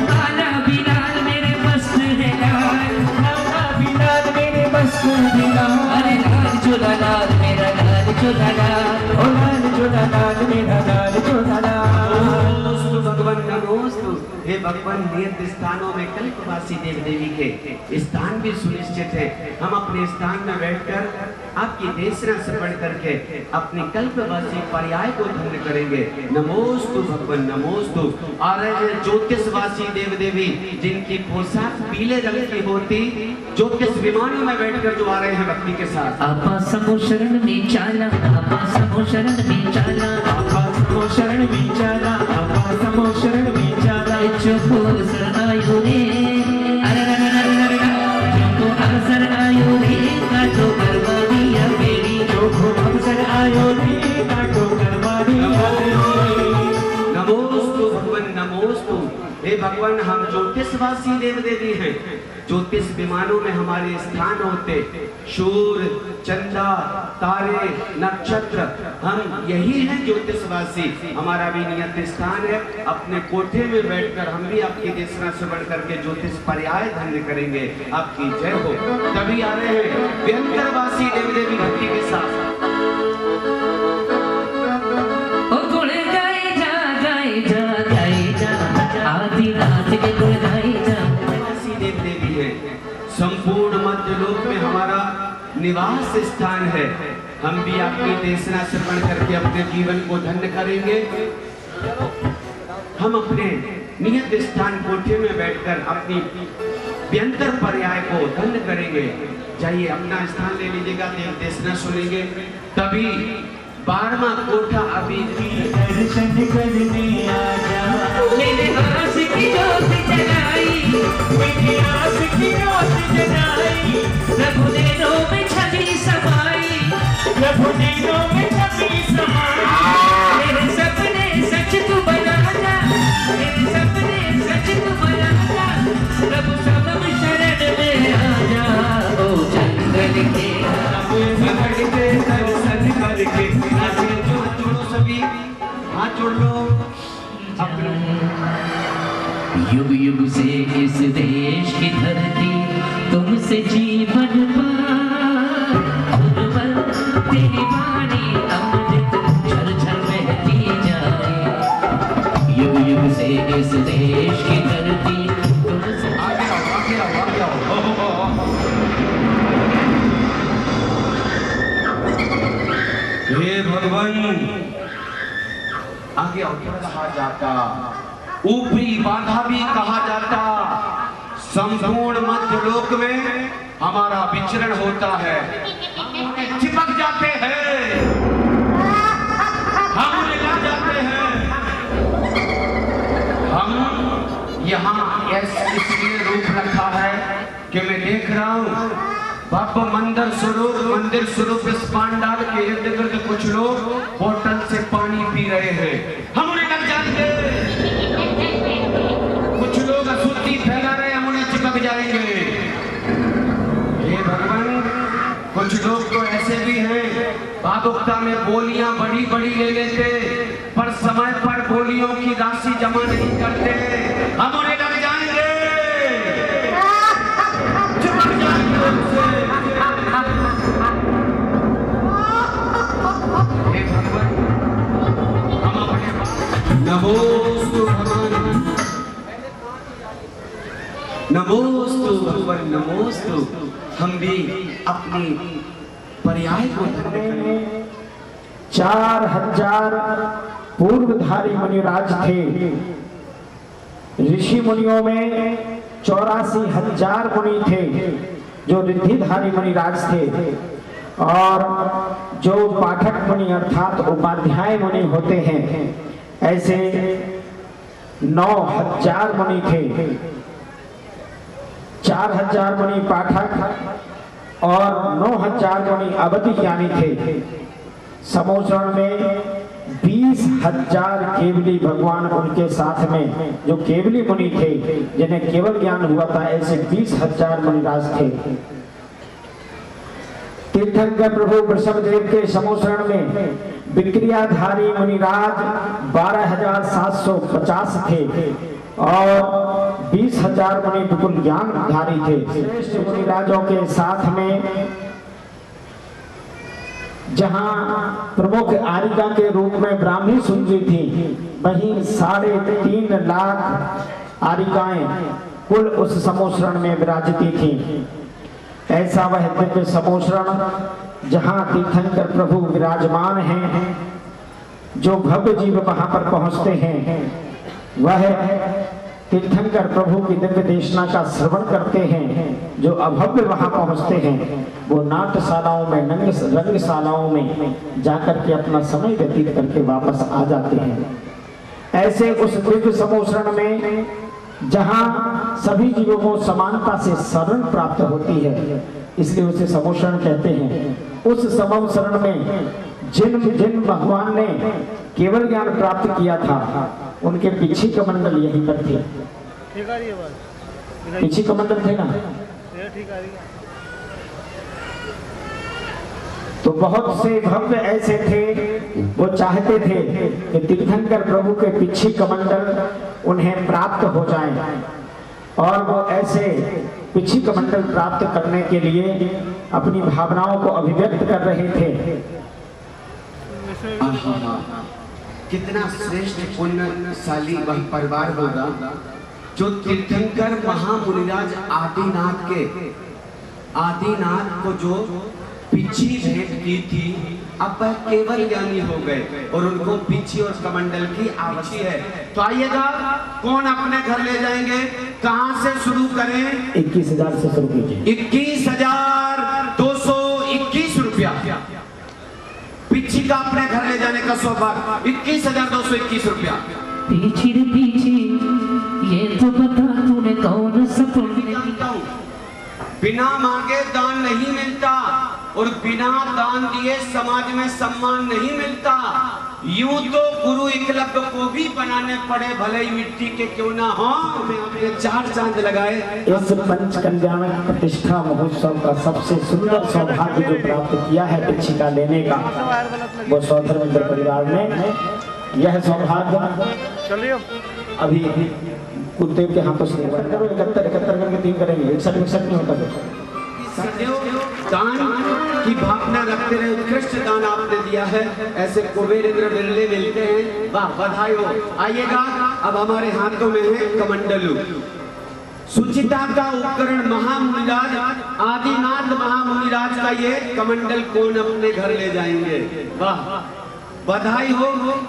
काला भी लाल मेरे मस्त है लाल, काला भी लाल मेरे मस्त है लाल, अरे लाल चोला लाल मेरा लाल चोला लाल, ओ लाल चोला लाल मेरा लाल चोला लाल। नमोस्तु भगवान नमोस्तु। हे भगवान, नियत स्थानों में कल्पवासी देव देवी के स्थान भी सुनिश्चित है। हम अपने स्थान में बैठकर आपकी देशना से पढ़ करके अपने कल्पवासी पर्याय को धन्य करेंगे। नमोस्तु भगवान नमोस्तु। आ रहे हैं ज्योतिषवासी देव देवी, जिनकी पोशाक पीले रंग की होती, ज्योतिष विमानों में बैठकर जो आ रहे हैं भक्ति के साथ। आपा समो शरण में चाला, आपा समो शरण में चाला, आपा समो शरण में चाला, आपा समो शरण में चाला। चुपो अवसर आयो रे, अरे चुपो अवसर आयो रे, काटो करवा दिया बेड़ी, चुपो अवसर आयो रे, काटो करवा दिया बेड़ी। नमोस्तु भगवान नमोस्तु। हे भगवान, हम ज्योतिषवासी देव देवी हैं। ज्योतिष विमानों में हमारे स्थान होते, सूर्य, चंद्रा, तारे, नक्षत्र, हम यही हैं ज्योतिषवासी। हमारा भी नियत स्थान है। अपने कोठे में बैठकर हम भी आपकी देशना से बढ़ करके ज्योतिष पर्याय धन्य करेंगे। आपकी जय हो। तभी आ रहे हैं व्यंतरवासी देव देवी भक्ति के साथ। हमारा निवास स्थान है। हम भी आपकी देशना श्रवण करके अपने जीवन को धन्य करेंगे। हम अपने नियत स्थान कोठे में बैठकर अपनी व्यंतर पर्याय को धन्य करेंगे। जाइए अपना स्थान ले लीजिएगा, देव देशना सुनेंगे। तभी 12वां कोठा अभी दर्शन करने आजा, मेरे आस की जोत जलाई, मेरी आस की जोत जलाई, प्रभु ने रो में छवि समाई, प्रभु ने रो में छवि समाई। मेरे सपने सच तू बना जा, मेरे सपने सच तू बना जा, प्रभु समम शरण में आजा। ओ जंगल के पकड़ के दर्शन करके नाचे। जोड़ो सभी, हाथ जोड़ लो। युग युग से इस देश की धरती तुमसे जीवन पार, तेरी वाणी अमृत झरझर बहती जाए। युग युग से इस देश की धरती तुमसे। आगे आओ, आगे आओ, आगे आओ। हे भगवान, आगे आओ। कहा जाता ऊपरी बाधा भी कहा जाता, संपूर्ण मध्य लोक में हमारा विचरण होता है। हम चिपक जाते हैं, हम लग जाते हैं। हम यहाँ इसलिए रूप रखा है कि मैं देख रहा हूँ बाबा मंदिर स्वरूप इस पांडाल के इर्द गिर्द कुछ लोग बोतल से पानी पी रहे हैं। हम उन्हें लग जाएंगे। कुछ लोग अशुद्धि फैला रहे, हम उन्हें चिपक जाएंगे। हे भगवान, कुछ लोग तो ऐसे भी हैं भावुकता में बोलियां बड़ी बड़ी ले लेते, पर समय पर बोलियों की राशि जमा नहीं करते। हम उन्हें लग जाएंगे, चिपक जाएंगे उनसे। हे भगवान, हम अपने नमोस्तु भगवान, नमोस्तु भगवान, नमोस्तु। हम भी अपनी पर्याय को धन्य करें। 4000 पूर्वधारी मुनिराज थे। ऋषि मुनियों में 84,000 मुनि थे जो रिद्धिधारी मुनिराज थे, और जो पाठक मुनि अर्थात उपाध्याय मुनि होते हैं, ऐसे 9,000 मुनि थे। 4,000 मुनि पाठक और 9,000 मुनि अवधि ज्ञानी थे। समोसरण में 20,000 केवली भगवान उनके साथ में, जो केवली मुनि थे जिन्हें केवल ज्ञान हुआ था, ऐसे 20,000 मुनिराज थे। तीर्थंकर प्रभु वृषभदेव के समोसरण में विक्रियाधारी मुनिराज 12,750 थे और 20,000 मुनि बिल्कुल ज्ञानधारी थे। श्रेष्ठ मुनिराजों के साथ में जहां प्रमुख आरिका के रूप में ब्राह्मी सुंदरी थी, वहीं 3.5 लाख आरिकाएं कुल उस समोसरण में विराजती थी। ऐसा वह दिव्य समोसरण जहां तीर्थंकर प्रभु विराजमान हैं, जो भव्य जीव वहां पर पहुंचते हैं, वह तीर्थंकर प्रभु की दिव्य देशना का श्रवण करते हैं। जो अभव्य वहां पहुंचते हैं, वो नाट्यशालाओं में, रंगशालाओं में जाकर के अपना समय व्यतीत करके वापस आ जाते हैं। ऐसे उस दिव्य समोसरण में जहां सभी जीवों को समानता से शरण प्राप्त होती है, इसलिए उसे समोसरण कहते हैं। उस समोसरण में जिन भगवान ने केवल ज्ञान प्राप्त किया था, उनके पीछे कमंडल यहीं पर थे। पीछे कमंडल थे ना, तो बहुत से भव्य ऐसे थे, वो चाहते थे कि तीर्थंकर प्रभु के पीछे कमंडल उन्हें प्राप्त हो जाए, और वो ऐसे पीछे कमंडल प्राप्त करने के लिए अपनी भावनाओं को अभिव्यक्त कर रहे थे। कितना श्रेष्ठ पुण्यशाली वह परिवार होगा जो तीर्थंकर महामुनिराज आदिनाथ के आदिनाथ को जो पिछी भेंट की थी, अब वह केवल ज्ञानी हो गए और उनको पिछी और कमंडल की आवश्यक है। तो आइएगा, कौन अपने घर ले जाएंगे, कहां से शुरू करें? 21,000 से शुरू कीजिए। 21,221 रुपया पिछी का अपने घर ले जाने का सौभाग्य। 21,221 रुपया। पीछे रे पीछे, ये तो बता तूने कौन सा पुण्य जानता हूं, बिना मांगे दान नहीं मिलता और बिना दान दिए समाज में सम्मान नहीं मिलता। यूं तो गुरु एकलव्य को भी बनाने पड़े, भले ही मिट्टी के क्यों ना हो। हमने 4 चांद लगाए। इस पंच कल्याण प्रतिष्ठा महोत्सव का सबसे सुंदर सौभाग्य जो प्राप्त किया है पिछिका लेने का, वो सौधर्मेंद्र परिवार ने। यह सौभाग्य चलिए अभी कुलदेव के हाथों से 71 करके 3 करेंगे। 61 नहीं होता। दान की भावना रखते रहे, उत्कृष्ट दान आपने दिया है, ऐसे कुबेरेंद्र बिरले मिलते हैं। वाह, बधाई हो। आइएगा, अब हमारे हाथों में है कमंडलू, सुचिता का उपकरण। महामुनिराज आदिनाथ महामुनिराज का ये कमंडल कौन अपने घर ले जाएंगे? वाह, बधाई हो।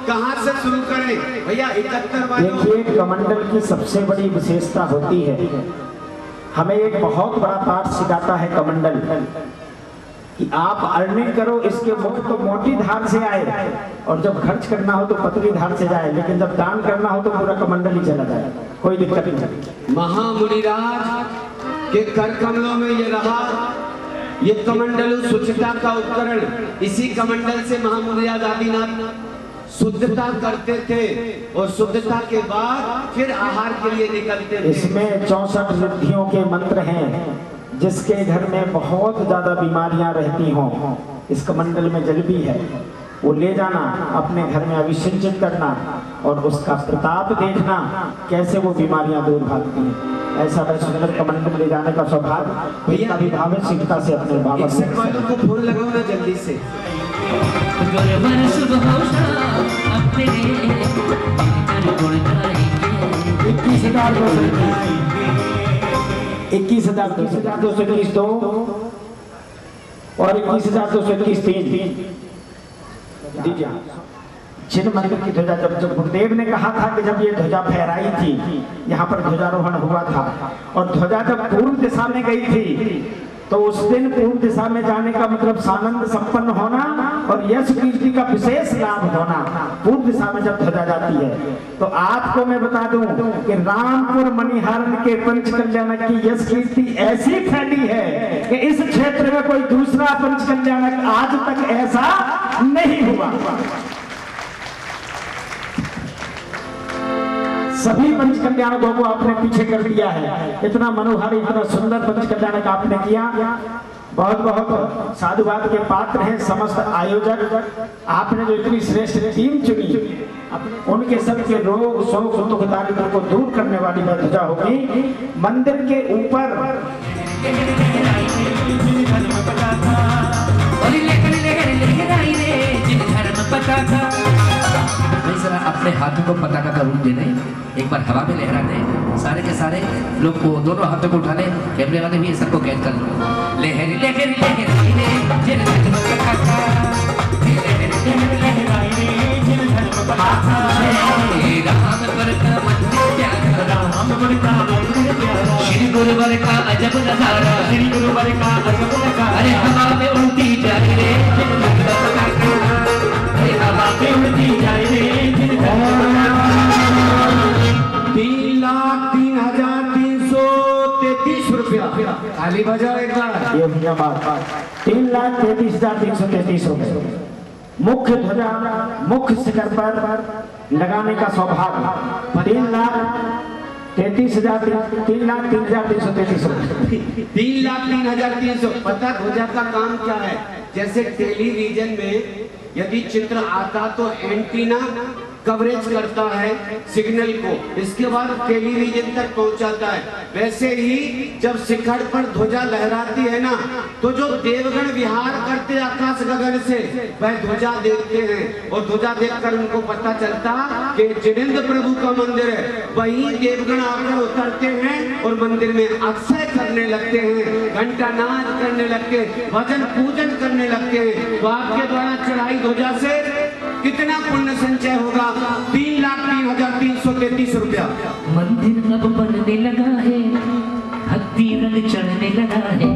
कहां से शुरू करें भैया? 71 देखिए, कमंडल की सबसे बड़ी विशेषता होती है, हमें एक बहुत बड़ा पाठ सिखाता है कमंडल, कि आप अर्निंग करो, इसके मुख तो मोटी धार से आए और जब खर्च करना हो तो पतली धार से जाए, लेकिन जब दान करना हो तो पूरा कमंडल ही चला जाए, कोई दिक्कत नहीं। महामुनिराज के कर कमलों में ये रहा, ये कमंडलू सुचिता का उपकरण। इसी कमंडल से महामुनिराज आदिनाथ शुद्धता करते थे और शुद्धता के बाद फिर आहार के लिए निकलते थे। इसमें 64 रिद्धियों के मंत्र हैं, जिसके घर में बहुत ज्यादा बीमारियां रहती हों, इस कमंडल में जल भी है, वो ले जाना, अपने घर में अभिषेचित करना और उसका प्रताप देखना, कैसे वो बीमारियां दूर भागती हैं। ऐसा वह सुंदर कमंडल ले जाने का सौभाग्य भैया अभिभावक शिक्षता से अपने बाबा को फोन लगाओ ना जल्दी से। इक्कीस हजार 221 2 और 21,221 3 दीजिए। जिन मंदिर की ध्वजा, जब गुरुदेव ने कहा था कि जब ये ध्वजा फहराई थी, यहाँ पर ध्वजारोहण हुआ था और ध्वजा जब पूर्व दिशा में गई थी, तो उस दिन पूर्व दिशा में जाने का मतलब सानंद संपन्न होना और यश कीर्ति का विशेष लाभ होना। पूर्व दिशा में जब ध्वजा जाती है, तो आपको मैं बता दूं कि रामपुर मणिहारन के पंच कल्याणक की यश कीर्ति ऐसी फैली है कि इस क्षेत्र में कोई दूसरा पंच कल्याणक आज तक ऐसा नहीं हुआ। सभी पंच कल्याणकों को आपने पीछे कर दिया है। इतना मनोहारी, इतना सुंदर पंच कल्याणक आपने किया। बहुत बहुत साधुवाद के पात्र हैं समस्त आयोजक। आपने जो इतनी श्रेष्ठ टीम चुनी, उनके सबके रोग शोक दुख दारिद्र को दूर करने वाली वह ध्वजा होगी। मंदिर के ऊपर अपने हाथों को पताका का रूप देने, एक बार हवा में लहरा दे, सारे के सारे लोग को दोनों हाथों को उठा ले। कैमरे वाले भी सबको कैद कर लो। लहरी लहरी लहराई रे जिन धर्म पताका, राम पर का मंदिर प्यारा, राम पर का मंदिर प्यारा, श्री गुरुवर का अजब नजारा, श्री गुरुवर का अजब नजारा। अरे हवा में उड़ती जाए रे जिन धर्म पताका, हवा में उड़ती जाए रे। 3,03,333 रुपया। खाली बजाओ एक बार। ये भैया बात 3,33,333 रुपए मुख्य ध्वजा मुख्य शिखर पर लगाने का सौभाग्य। 3,03,333 रुपए। 3,03,300। पता ध्वजा का काम क्या है? जैसे टेलीविजन में यदि चित्र आता तो एंटीना कवरेज करता है सिग्नल को, इसके बाद टेलीविजन तक पहुंचाता है। वैसे ही जब शिखर पर ध्वजा लहराती है ना, तो जो देवगण विहार करते आकाश आकाश गगन से वह ध्वजा देखते हैं और ध्वजा देखकर उनको पता चलता कि जिनेंद्र प्रभु का मंदिर है। वहीं देवगण आकर उतरते हैं और मंदिर में अक्षय करने लगते हैं, घंटा नाद करने लगते हैं, भजन पूजन करने लगते हैं। तो आपके द्वारा चढ़ाई ध्वजा से कितना पुण्य संचय होगा? 3,03,333 रुपया। मंदिर अब बनने लगा है, भक्ति रंग चढ़ने लगा है।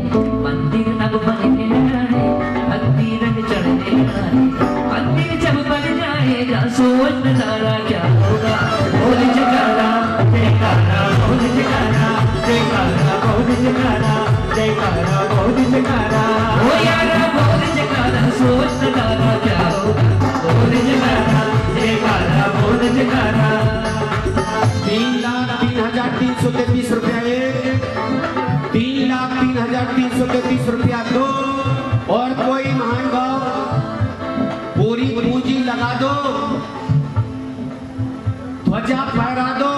मंदिर अब बनने लगा है, भक्ति रंग चढ़ने लगा है। मंदिर जब बन जाएगा सोच नजारा क्या होगा। बोल जयकारा जयकारा, बोल जयकारा जयकारा, बोल जयकारा जयकारा, बोल जयकारा। ओ यारा बोल जयकारा, सोच नजारा क्या होगा। बोल जयकारा जयकारा, बोल जयकारा। 3,03,333 रुपया एक, 3,03,333 रुपया दो। और कोई महान भाव पूरी पूंजी लगा दो, ध्वजा फहरा दो।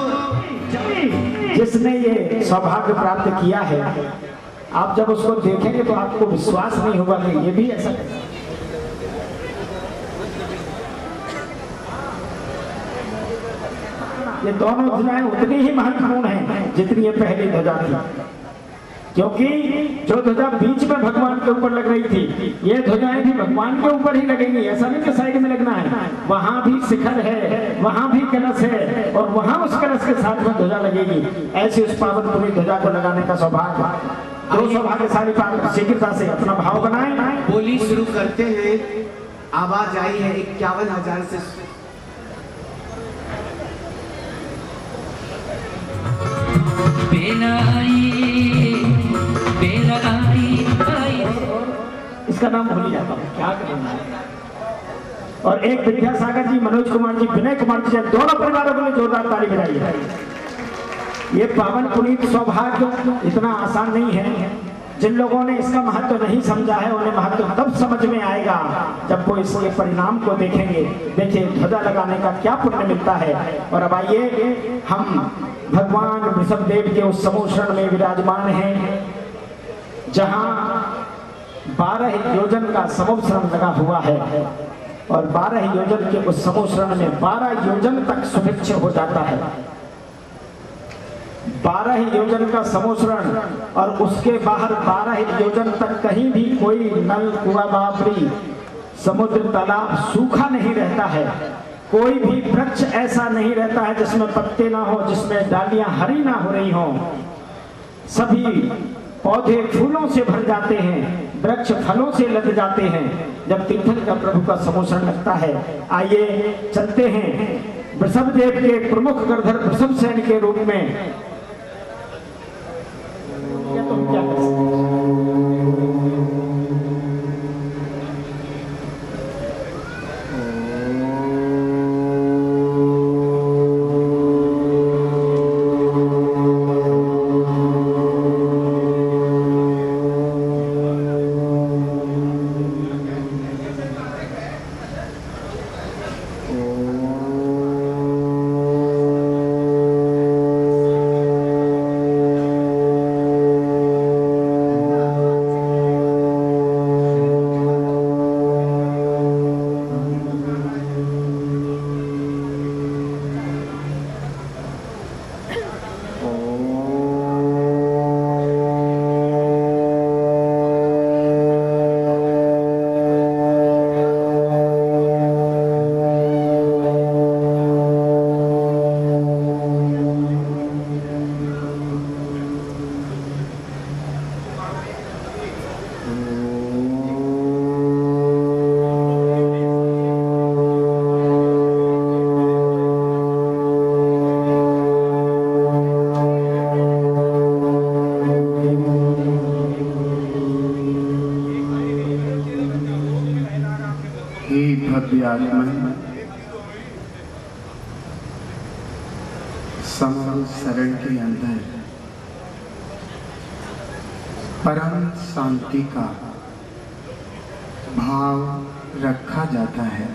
जिसने ये सौभाग्य प्राप्त किया है, आप जब उसको देखेंगे तो आपको विश्वास नहीं होगा कि ये भी ऐसा है। ये दोनों ध्वजाएं उतनी ही महत्वपूर्ण हैं जितनी ये पहली ध्वजा थी, क्योंकि जो ध्वजा बीच में भगवान के ऊपर लग रही थी, ये ध्वजाएं भी भगवान के ऊपर ही लगेंगी। ऐसा नहीं कि साइड में लगना है, वहां भी शिखर है, वहां भी कलश है और वहां उस कलश के साथ में ध्वजा लगेगी। ऐसी उस पावन पूरी ध्वजा को लगाने का सौभाग्य दो सौभाग्यशाली पात्र शीघ्रता से अपना भाव बनाए। बोली शुरू करते हैं। आवाज आई है 51,000 से। इसका नाम भूल जाता हूँ, क्या करना है। और एक विद्यासागर जी, मनोज कुमार जी, विनय कुमार जी, दोनों परिवारों के लिए जोरदार ताली बजाइए। ये पावन पुनीत सौभाग्य इतना आसान नहीं है। जिन लोगों ने इसका महत्व नहीं समझा है, उन्हें महत्व तब समझ में आएगा जब वो इसके परिणाम को देखेंगे। देखिए ध्वजा लगाने का क्या पुण्य मिलता है। और अब आइए, हम भगवान वृषभ देव के उस समूषण में विराजमान हैं जहां 12 योजन का समूषण लगा हुआ है और 12 योजन के उस समूषण में 12 योजन तक सुभिक्ष हो जाता है। 12 योजन का समूषण और उसके बाहर 12 योजन तक कहीं भी कोई नल, कुआं, बावड़ी, समुद्र, तालाब सूखा नहीं रहता है। कोई भी वृक्ष ऐसा नहीं रहता है जिसमें पत्ते ना हो, जिसमें डालियां हरी ना हो रही हो। सभी पौधे फूलों से भर जाते हैं, वृक्ष फलों से लद जाते हैं जब तीर्थंकर प्रभु का समूषण लगता है। आइए चलते हैं वृषभ देव के प्रमुख गणधर वृषभ सेन के रूप में। क्या कर सकते हैं? समूह शरण के अंदर परम शांति का भाव रखा जाता है।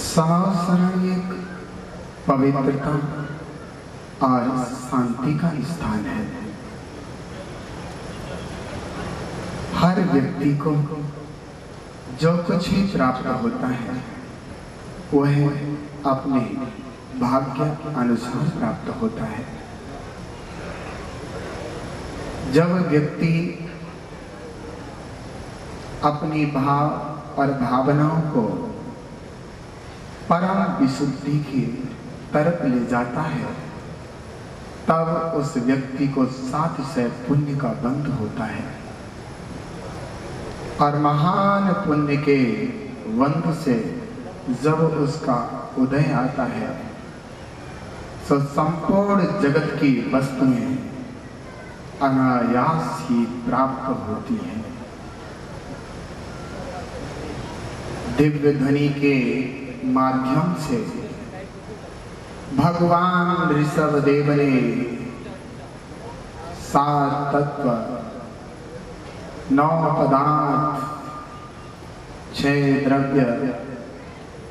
समूह शरण एक पवित्रता और शांति का स्थान है। हर व्यक्ति को जो कुछ भी प्राप्त होता है वह अपने भाग्य अनुसार प्राप्त होता है। जब व्यक्ति अपनी भाव और भावनाओं को परम विशुद्धि की तरफ ले जाता है तब उस व्यक्ति को 700 पुण्य का बंध होता है और महान पुण्य के बंध से जब उसका उदय आता है तो संपूर्ण जगत की वस्तुएं अनायास ही प्राप्त होती हैं। दिव्य ध्वनि के माध्यम से भगवान ऋषभ देव ने 7 तत्व 9 पदार्थ 6 द्रव्य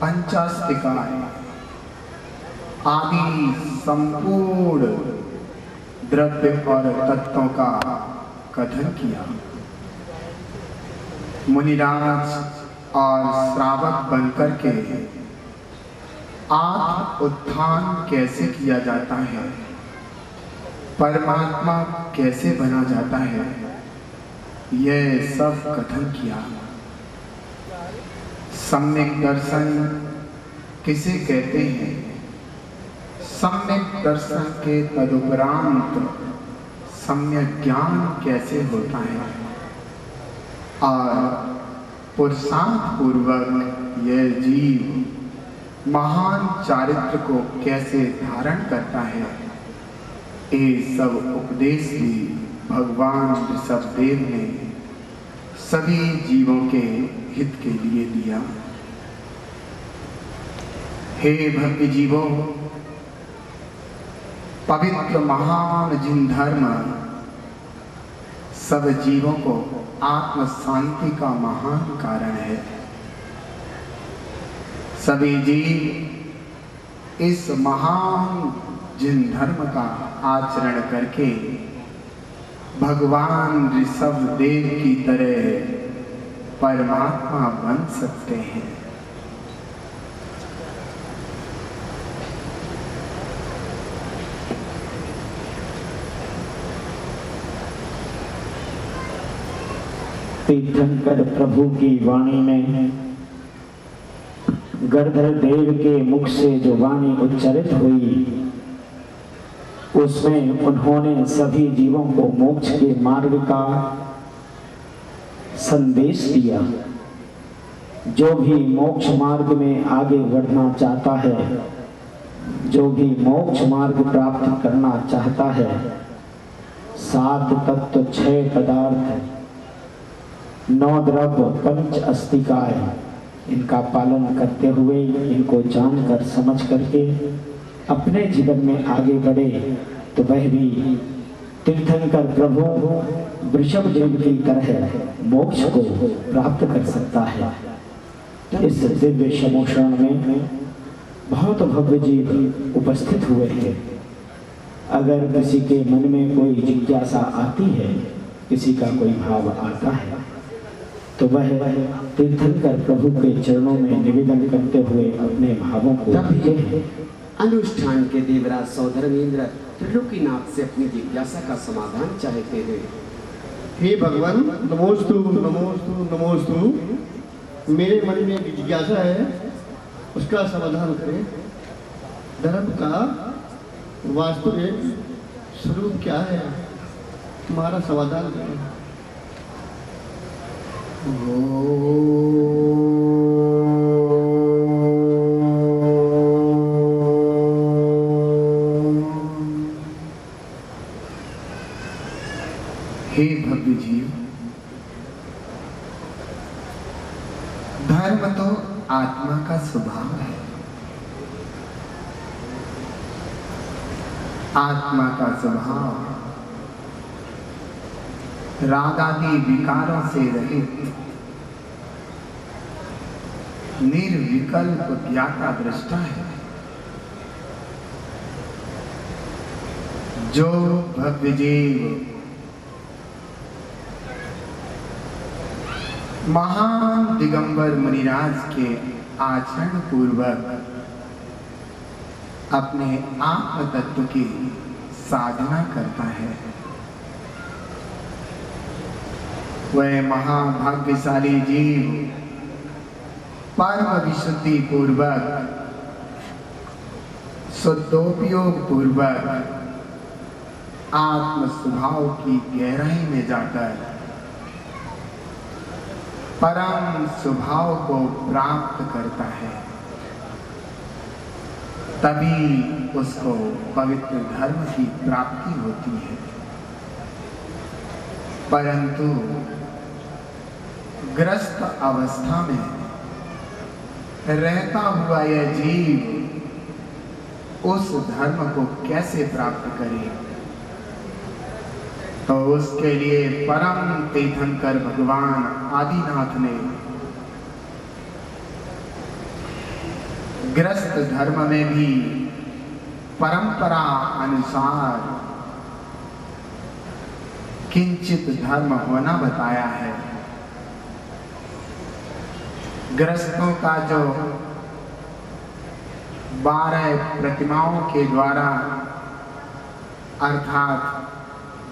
पंचास्तिकाएं आदि संपूर्ण द्रव्य और तत्वों का कथन किया। मुनिराज और श्रावक बनकर के आत्म उत्थान कैसे किया जाता है, परमात्मा कैसे बना जाता है, यह सब कथन किया। सम्यक दर्शन किसे कहते हैं? सम्यक दर्शन के तदुपरांत सम्यक ज्ञान कैसे होता है और पुरुषार्थ पूर्वक यह जीव महान चारित्र को कैसे धारण करता है, ये सब उपदेश भी भगवान ऋषभदेव ने सभी जीवों के हित के लिए दिया। हे भक्त जीवों, पवित्र महान जिन धर्म सब जीवों को आत्म शांति का महान कारण है, सभी जीव इस महान जिन धर्म का आचरण करके भगवान ऋषभदेव की तरह परमात्मा बन सकते हैं। तीर्थंकर प्रभु की वाणी में गणधर देव के मुख से जो वाणी उच्चारित हुई उसमें उन्होंने सभी जीवों को मोक्ष के मार्ग का संदेश दिया। जो भी मोक्ष मार्ग में आगे बढ़ना चाहता है, जो भी मोक्ष मार्ग प्राप्त करना चाहता है, 7 तत्व 6 पदार्थ 9 द्रव्य पंच अस्तिकाएं इनका पालन करते हुए, इनको जानकर समझ करके अपने जीवन में आगे बढ़े तो वह भी तीर्थंकर प्रभु वृषभदेव की तरह मोक्ष को प्राप्त कर सकता है। इस दिव्य समोषण में बहुत भव्य जीव उपस्थित हुए हैं। अगर किसी के मन में कोई जिज्ञासा आती है, किसी का कोई भाव आता है, तो वह तीर्थंकर प्रभु के चरणों में निवेदन करते हुए अपने भावों को अनुष्ठान के देवराज सौधर्मेंद्र त्रिलोकीनाथ से अपनी जिज्ञासा का समाधान चाहते हैं। हे भगवान, नमोस्तु नमोस्तु नमोस्तु। मेरे मन में एक जिज्ञासा है, उसका समाधान करें। धर्म का वास्तविक स्वरूप क्या है, तुम्हारा समाधान करें। हे भव्य जीव, धर्म तो आत्मा का स्वभाव है। आत्मा का स्वभाव राग आदि विकारों से रहित निर्विकल्प ज्ञाता दृष्टा है। जो भव्य जीव महान दिगंबर मुनिराज के आचरण पूर्वक अपने आत्म तत्व की साधना करता है। वह महाभाग्यशाली जीव परम विशुद्धि पूर्वक शुद्धोपयोग पूर्वक आत्म स्वभाव की गहराई में जाकर परम स्वभाव को प्राप्त करता है, तभी उसको पवित्र धर्म की प्राप्ति होती है। परंतु ग्रस्त अवस्था में रहता हुआ यह जीव उस धर्म को कैसे प्राप्त करे? तो उसके लिए परम तीर्थंकर भगवान आदिनाथ ने ग्रस्त धर्म में भी परंपरा अनुसार किंचित धर्म होना बताया है। ग्रस्तों का जो 12 प्रतिमाओं के द्वारा अर्थात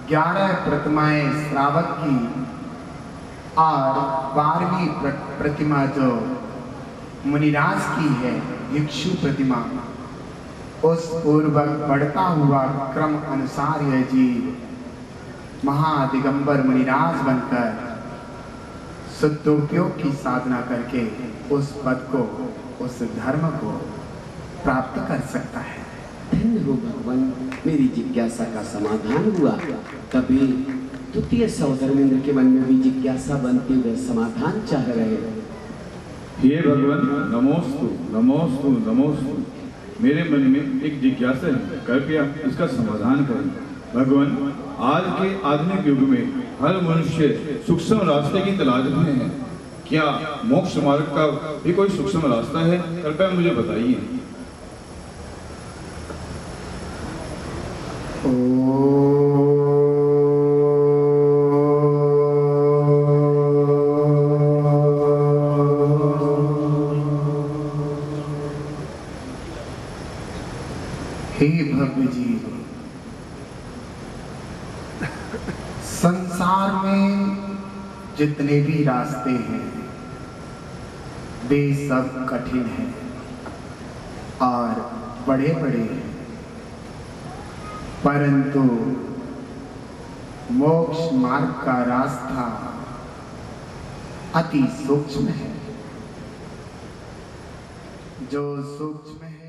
11 प्रतिमाएं श्रावक की और 12वीं प्रतिमा जो मुनिराज की है भिक्षु प्रतिमा, उस पूर्वक बढ़ता हुआ क्रम अनुसार यह जीव महादिगंबर मुनिराज बनकर शुद्धोपयोग की साधना करके उस पद को, उस धर्म को प्राप्त कर सकता है। धन्य हो भगवान, मेरी जिज्ञासा का समाधान हुआ। तभी द्वितीय सौधर्मेंद्र के मन में भी जिज्ञासा बनती हुए समाधान चाह रहे। हे भगवान, नमोस्तु नमोस्तु नमोस्तु। मेरे मन में एक जिज्ञासा है, कृपया इसका समाधान करें। भगवान, आज के आधुनिक युग में हर मनुष्य सूक्ष्म रास्ते की तलाश में है। क्या मोक्ष मार्ग का भी कोई सूक्ष्म रास्ता है? कृपया मुझे बताइए। हे भव्य जी, संसार में जितने भी रास्ते हैं वे सब कठिन हैं और बड़े बड़े हैं, परंतु मोक्ष मार्ग का रास्ता अति सूक्ष्म है। जो सूक्ष्म है